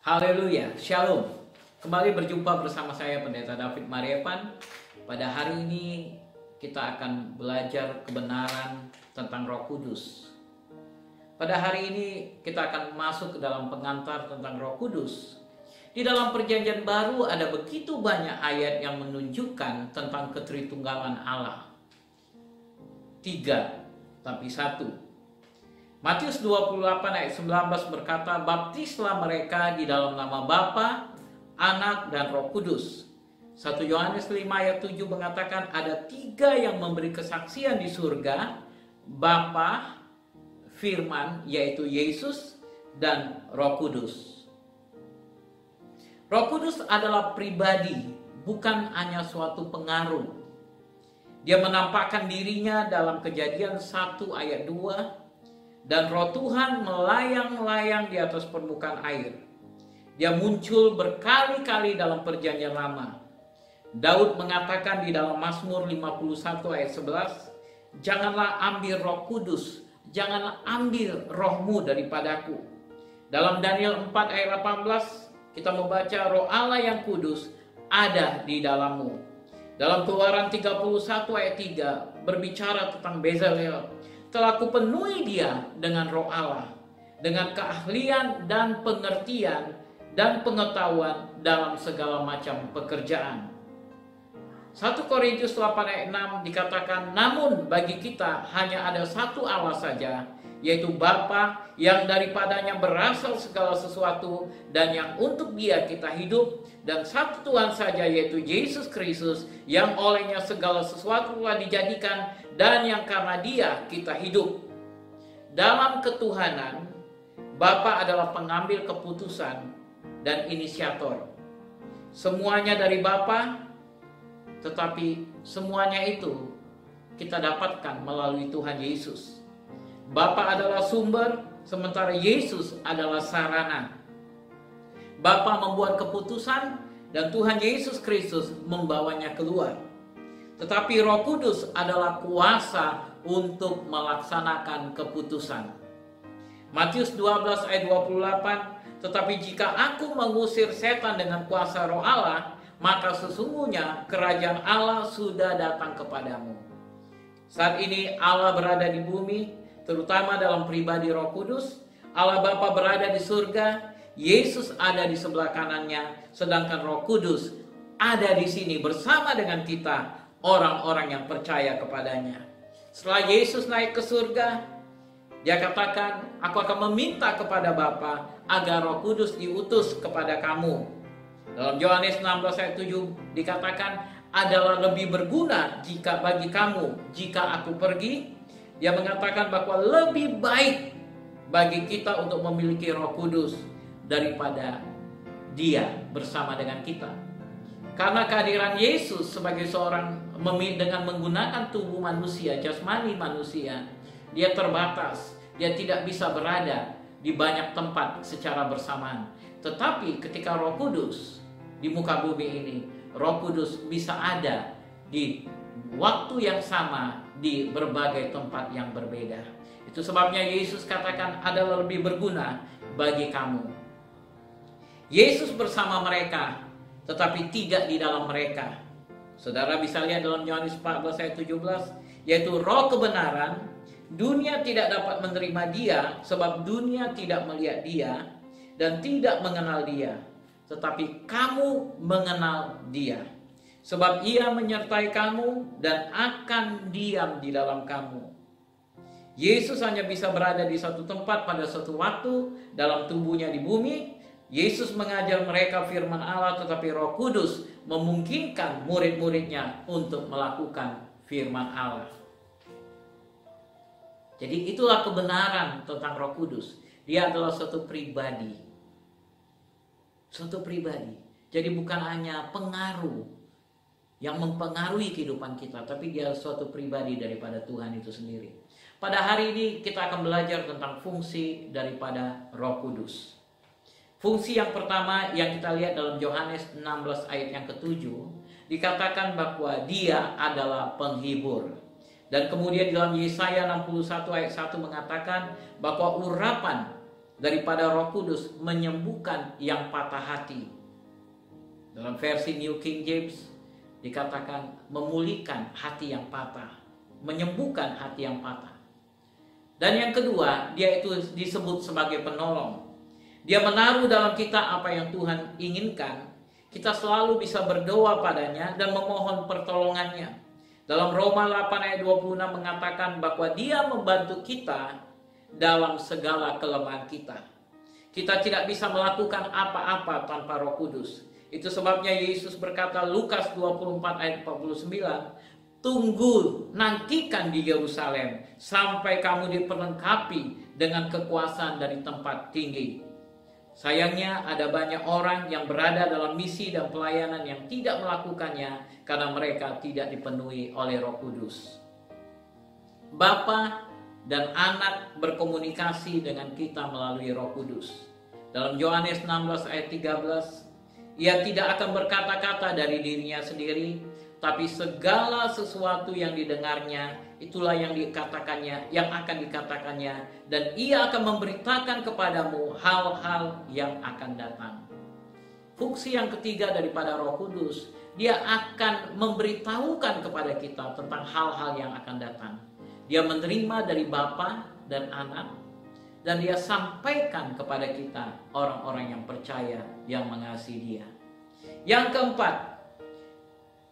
Haleluya, Shalom. Kembali berjumpa bersama saya Pendeta David Mariepan. Pada hari ini kita akan belajar kebenaran tentang Roh Kudus. Pada hari ini kita akan masuk ke dalam pengantar tentang Roh Kudus. Di dalam Perjanjian Baru ada begitu banyak ayat yang menunjukkan tentang ketritunggalan Allah. 3, tapi 1. Matius 28 ayat 19 berkata, "Baptislah mereka di dalam nama Bapa, Anak, dan Roh Kudus." 1 Yohanes 5 ayat 7 mengatakan ada 3 yang memberi kesaksian di surga, Bapa, Firman, yaitu Yesus, dan Roh Kudus. Roh Kudus adalah pribadi, bukan hanya suatu pengaruh. Dia menampakkan dirinya dalam Kejadian 1 ayat 2, dan Roh Tuhan melayang-layang di atas permukaan air. Dia muncul berkali-kali dalam Perjanjian Lama. Daud mengatakan di dalam Mazmur 51 ayat 11, "Janganlah ambil Roh Kudus, janganlah ambil rohmu daripadaku." Dalam Daniel 4 ayat 18 kita membaca, "Roh Allah yang kudus ada di dalammu." Dalam Keluaran 31 ayat 3 berbicara tentang Bezalel, "Telah kupenuhi dia dengan Roh Allah, dengan keahlian dan pengertian dan pengetahuan dalam segala macam pekerjaan." 1 Korintus 8 ayat 6 dikatakan, "Namun bagi kita hanya ada satu Allah saja, yaitu Bapa, yang daripadanya berasal segala sesuatu dan yang untuk Dia kita hidup, dan satu Tuhan saja, yaitu Yesus Kristus, yang olehnya segala sesuatu telah dijadikan dan yang karena Dia kita hidup." Dalam ketuhanan, Bapa adalah pengambil keputusan dan inisiator. Semuanya dari Bapa, tetapi semuanya itu kita dapatkan melalui Tuhan Yesus. Bapa adalah sumber, sementara Yesus adalah sarana. Bapa membuat keputusan dan Tuhan Yesus Kristus membawanya keluar. Tetapi Roh Kudus adalah kuasa untuk melaksanakan keputusan. Matius 12 ayat 28, "Tetapi jika aku mengusir setan dengan kuasa Roh Allah, maka sesungguhnya kerajaan Allah sudah datang kepadamu." Saat ini Allah berada di bumi, terutama dalam pribadi Roh Kudus. Allah Bapa berada di surga, Yesus ada di sebelah kanannya, sedangkan Roh Kudus ada di sini bersama dengan kita, orang-orang yang percaya kepadanya. Setelah Yesus naik ke surga, Dia katakan, "Aku akan meminta kepada Bapa agar Roh Kudus diutus kepada kamu." Dalam Yohanes 16 ayat 7 dikatakan, "Adalah lebih berguna jika bagi kamu jika aku pergi." Dia mengatakan bahwa lebih baik bagi kita untuk memiliki Roh Kudus daripada Dia bersama dengan kita. Karena kehadiran Yesus sebagai seorang dengan menggunakan tubuh manusia, jasmani manusia, Dia terbatas. Dia tidak bisa berada di banyak tempat secara bersamaan. Tetapi ketika Roh Kudus di muka bumi ini, Roh Kudus bisa ada di waktu yang sama di berbagai tempat yang berbeda. Itu sebabnya Yesus katakan adalah lebih berguna bagi kamu. Yesus bersama mereka, tetapi tidak di dalam mereka. Saudara bisa lihat dalam Yohanes 14 ayat 17, yaitu Roh kebenaran. Dunia tidak dapat menerima Dia, sebab dunia tidak melihat Dia dan tidak mengenal Dia. Tetapi kamu mengenal Dia, sebab Ia menyertai kamu dan akan diam di dalam kamu. Yesus hanya bisa berada di satu tempat pada suatu waktu dalam tubuhnya di bumi. Yesus mengajar mereka firman Allah, tetapi Roh Kudus memungkinkan murid-muridnya untuk melakukan firman Allah. Jadi itulah kebenaran tentang Roh Kudus. Dia adalah suatu pribadi. Suatu pribadi. Jadi bukan hanya pengaruh yang mempengaruhi kehidupan kita, tapi dia suatu pribadi daripada Tuhan itu sendiri. Pada hari ini kita akan belajar tentang fungsi daripada Roh Kudus. Fungsi yang pertama yang kita lihat dalam Yohanes 16 ayat yang ke-7, dikatakan bahwa Dia adalah penghibur. Dan kemudian dalam Yesaya 61 ayat 1 mengatakan bahwa urapan daripada Roh Kudus menyembuhkan yang patah hati. Dalam versi New King James dikatakan memulihkan hati yang patah, menyembuhkan hati yang patah. Dan yang kedua, dia itu disebut sebagai penolong. Dia menaruh dalam kita apa yang Tuhan inginkan. Kita selalu bisa berdoa padanya dan memohon pertolongannya. Dalam Roma 8 ayat 26 mengatakan bahwa dia membantu kita dalam segala kelemahan kita. Kita tidak bisa melakukan apa-apa tanpa Roh Kudus. Itu sebabnya Yesus berkata Lukas 24 ayat 49, tunggu, nantikan di Yerusalem sampai kamu diperlengkapi dengan kekuasaan dari tempat tinggi. Sayangnya ada banyak orang yang berada dalam misi dan pelayanan yang tidak melakukannya karena mereka tidak dipenuhi oleh Roh Kudus. Bapa dan anak berkomunikasi dengan kita melalui Roh Kudus. Dalam Yohanes 16 ayat 13, ia tidak akan berkata-kata dari dirinya sendiri, tapi segala sesuatu yang didengarnya itulah yang dikatakannya, yang akan dikatakannya, dan ia akan memberitakan kepadamu hal-hal yang akan datang. Fungsi yang ketiga daripada Roh Kudus, dia akan memberitahukan kepada kita tentang hal-hal yang akan datang. Dia menerima dari Bapa dan Anak, dan dia sampaikan kepada kita orang-orang yang percaya, yang mengasihi dia. Yang keempat,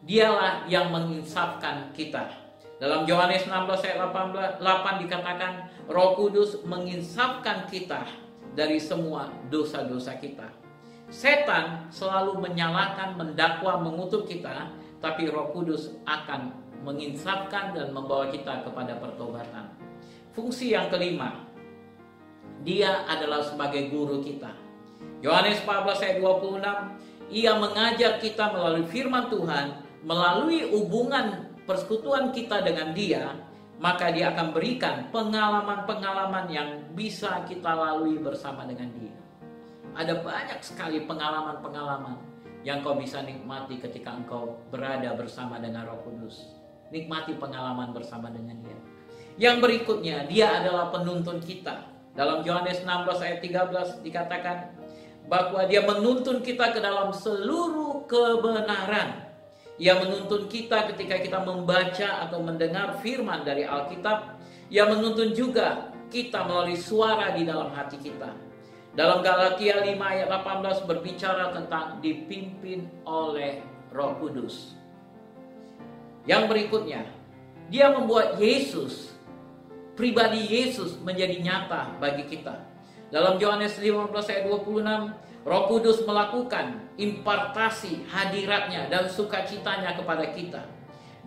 dialah yang menginsafkan kita. Dalam Yohanes 16 ayat 8 dikatakan Roh Kudus menginsafkan kita dari semua dosa-dosa kita. Setan selalu menyalahkan, mendakwa, mengutuk kita, tapi Roh Kudus akan menginsafkan dan membawa kita kepada pertobatan. Fungsi yang kelima, dia adalah sebagai guru kita. Yohanes 14 ayat 26, ia mengajar kita melalui firman Tuhan, melalui hubungan persekutuan kita dengan dia, maka dia akan berikan pengalaman-pengalaman yang bisa kita lalui bersama dengan dia. Ada banyak sekali pengalaman-pengalaman yang kau bisa nikmati ketika engkau berada bersama dengan Roh Kudus. Nikmati pengalaman bersama dengan dia. Yang berikutnya, dia adalah penuntun kita. Dalam Yohanes 16 ayat 13 dikatakan bahwa dia menuntun kita ke dalam seluruh kebenaran. Ia menuntun kita ketika kita membaca atau mendengar firman dari Alkitab. Ia menuntun juga kita melalui suara di dalam hati kita. Dalam Galatia 5 ayat 18 berbicara tentang dipimpin oleh Roh Kudus. Yang berikutnya, dia membuat Yesus, pribadi Yesus menjadi nyata bagi kita. Dalam Yohanes 15 ayat 26, Roh Kudus melakukan impartasi hadiratnya dan sukacitanya kepada kita.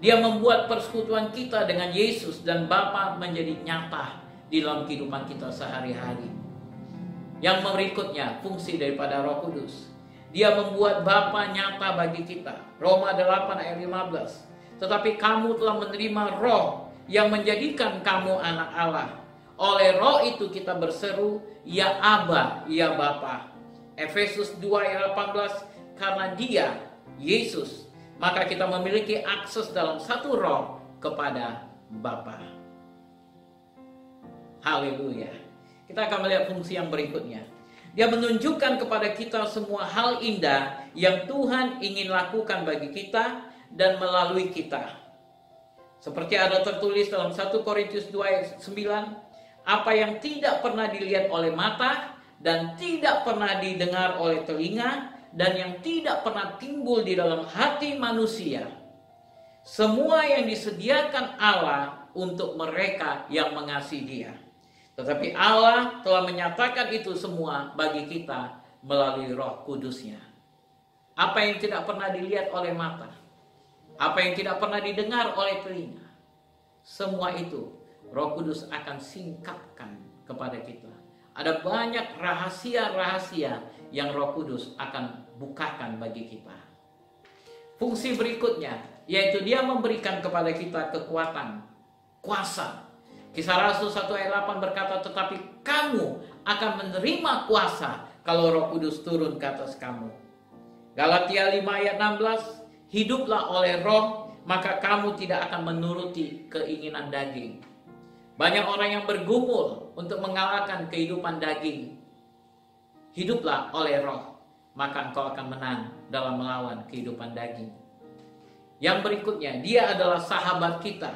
Dia membuat persekutuan kita dengan Yesus dan Bapa menjadi nyata di dalam kehidupan kita sehari-hari. Yang berikutnya, fungsi daripada Roh Kudus. Dia membuat Bapa nyata bagi kita. Roma 8 ayat 15. Tetapi kamu telah menerima Roh yang menjadikan kamu anak Allah. Oleh Roh itu kita berseru, ya Aba, ya Bapa. Efesus 2 ayat 18, karena dia, Yesus, maka kita memiliki akses dalam satu roh kepada Bapa. Haleluya. Kita akan melihat fungsi yang berikutnya. Dia menunjukkan kepada kita semua hal indah yang Tuhan ingin lakukan bagi kita dan melalui kita. Seperti ada tertulis dalam 1 Korintus 2 ayat 9, apa yang tidak pernah dilihat oleh mata, dan tidak pernah didengar oleh telinga, dan yang tidak pernah timbul di dalam hati manusia. Semua yang disediakan Allah untuk mereka yang mengasihi Dia. Tetapi Allah telah menyatakan itu semua bagi kita melalui Roh Kudus-Nya. Apa yang tidak pernah dilihat oleh mata, apa yang tidak pernah didengar oleh telinga, semua itu Roh Kudus akan singkapkan kepada kita. Ada banyak rahasia-rahasia yang Roh Kudus akan bukakan bagi kita. Fungsi berikutnya, yaitu dia memberikan kepada kita kekuatan, kuasa. Kisah Rasul 1 ayat 8 berkata, tetapi kamu akan menerima kuasa kalau Roh Kudus turun ke atas kamu. Galatia 5 ayat 16, hiduplah oleh Roh, maka kamu tidak akan menuruti keinginan daging. Banyak orang yang bergumul untuk mengalahkan kehidupan daging. hiduplah oleh roh, maka engkau akan menang dalam melawan kehidupan daging. Yang berikutnya, dia adalah sahabat kita.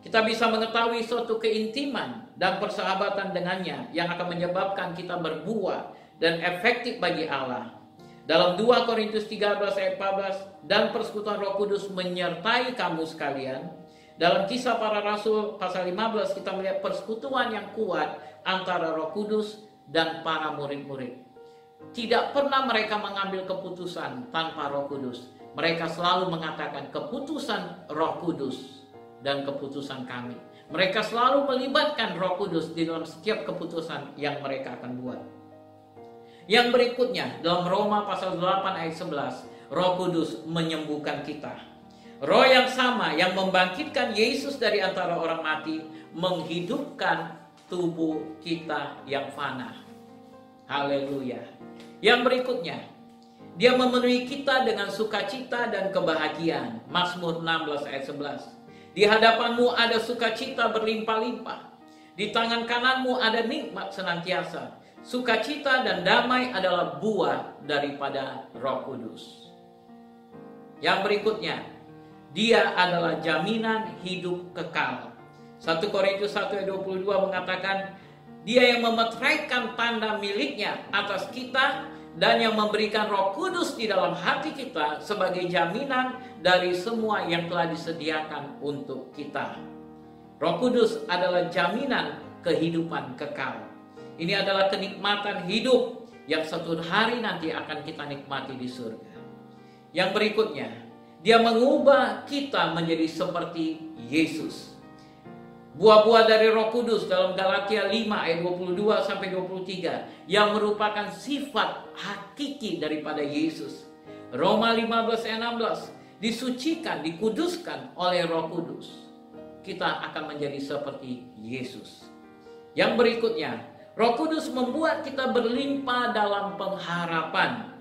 Kita bisa mengetahui suatu keintiman dan persahabatan dengannya yang akan menyebabkan kita berbuah dan efektif bagi Allah. Dalam 2 Korintus 13 ayat 14, dan persekutuan Roh Kudus menyertai kamu sekalian. Dalam Kisah Para Rasul pasal 15 kita melihat persekutuan yang kuat antara Roh Kudus dan para murid-murid. Tidak pernah mereka mengambil keputusan tanpa Roh Kudus. Mereka selalu mengatakan keputusan Roh Kudus dan keputusan kami. Mereka selalu melibatkan Roh Kudus di dalam setiap keputusan yang mereka akan buat. Yang berikutnya, dalam Roma pasal 8 ayat 11, Roh Kudus menyembuhkan kita. Roh yang sama yang membangkitkan Yesus dari antara orang mati, menghidupkan tubuh kita yang fana. Haleluya. Yang berikutnya, dia memenuhi kita dengan sukacita dan kebahagiaan. Mazmur 16 ayat 11. Di hadapanmu ada sukacita berlimpah-limpah. Di tangan kananmu ada nikmat senantiasa. Sukacita dan damai adalah buah daripada Roh Kudus. Yang berikutnya, dia adalah jaminan hidup kekal. 1 Korintus 1 ayat 22 mengatakan, dia yang memeteraikan tanda miliknya atas kita dan yang memberikan Roh Kudus di dalam hati kita sebagai jaminan dari semua yang telah disediakan untuk kita. Roh Kudus adalah jaminan kehidupan kekal. Ini adalah kenikmatan hidup yang suatu hari nanti akan kita nikmati di surga. Yang berikutnya, dia mengubah kita menjadi seperti Yesus. Buah-buah dari Roh Kudus dalam Galatia 5 ayat 22 sampai 23 yang merupakan sifat hakiki daripada Yesus. Roma 15 ayat 16, disucikan, dikuduskan oleh Roh Kudus. Kita akan menjadi seperti Yesus. Yang berikutnya, Roh Kudus membuat kita berlimpah dalam pengharapan.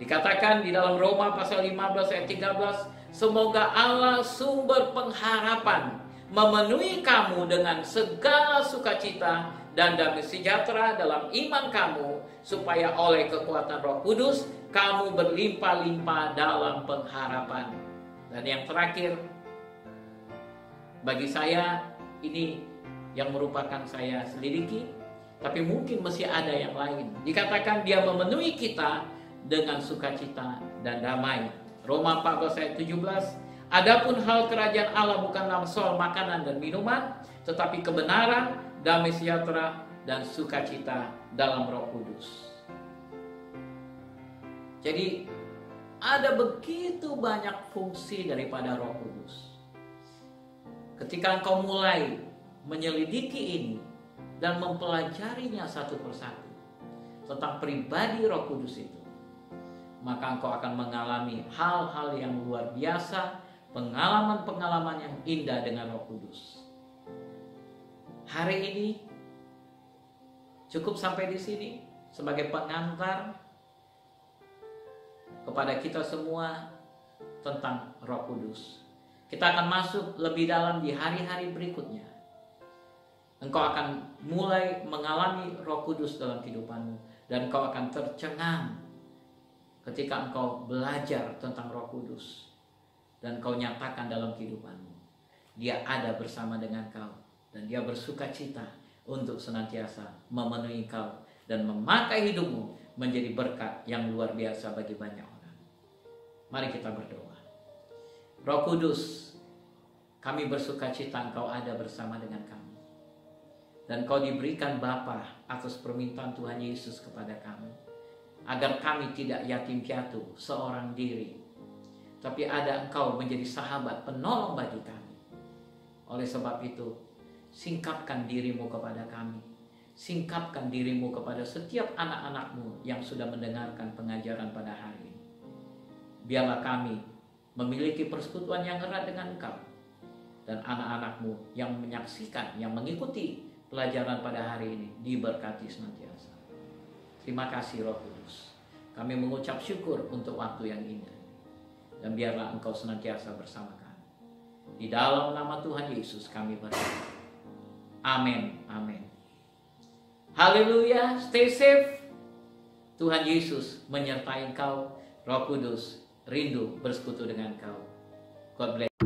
Dikatakan di dalam Roma pasal 15 ayat 13, semoga Allah sumber pengharapan memenuhi kamu dengan segala sukacita dan damai sejahtera dalam iman kamu, supaya oleh kekuatan Roh Kudus kamu berlimpah-limpah dalam pengharapan. Dan yang terakhir, bagi saya ini yang merupakan saya selidiki, tapi mungkin masih ada yang lain. Dikatakan dia memenuhi kita dengan sukacita dan damai. Roma 14 ayat 17, adapun hal kerajaan Allah bukanlah soal makanan dan minuman, tetapi kebenaran, damai sejahtera, dan sukacita dalam Roh Kudus. Jadi ada begitu banyak fungsi daripada Roh Kudus. Ketika engkau mulai menyelidiki ini dan mempelajarinya satu persatu tentang pribadi Roh Kudus itu, maka engkau akan mengalami hal-hal yang luar biasa, pengalaman-pengalaman yang indah dengan Roh Kudus. Hari ini cukup sampai di sini sebagai pengantar kepada kita semua tentang Roh Kudus. Kita akan masuk lebih dalam di hari-hari berikutnya. Engkau akan mulai mengalami Roh Kudus dalam kehidupanmu, dan engkau akan tercengang ketika engkau belajar tentang Roh Kudus dan kau nyatakan dalam kehidupanmu. Dia ada bersama dengan kau dan dia bersuka cita untuk senantiasa memenuhi kau dan memakai hidupmu menjadi berkat yang luar biasa bagi banyak orang. Mari kita berdoa. Roh Kudus, kami bersuka cita engkau ada bersama dengan kami. Dan kau diberikan Bapa atas permintaan Tuhan Yesus kepada kami, agar kami tidak yatim piatu seorang diri, tapi ada engkau menjadi sahabat penolong bagi kami. Oleh sebab itu, singkapkan dirimu kepada kami. Singkapkan dirimu kepada setiap anak-anakmu yang sudah mendengarkan pengajaran pada hari ini. Biarlah kami memiliki persekutuan yang erat dengan engkau. Dan anak-anakmu yang menyaksikan, yang mengikuti pelajaran pada hari ini diberkati senantiasa. Terima kasih Roh Kudus. Kami mengucap syukur untuk waktu yang indah. Dan biarlah engkau senantiasa bersama kami. Di dalam nama Tuhan Yesus kami berdoa. Amin. Amin. Haleluya. Stay safe. Tuhan Yesus menyertai engkau. Roh Kudus rindu bersekutu dengan engkau. God bless.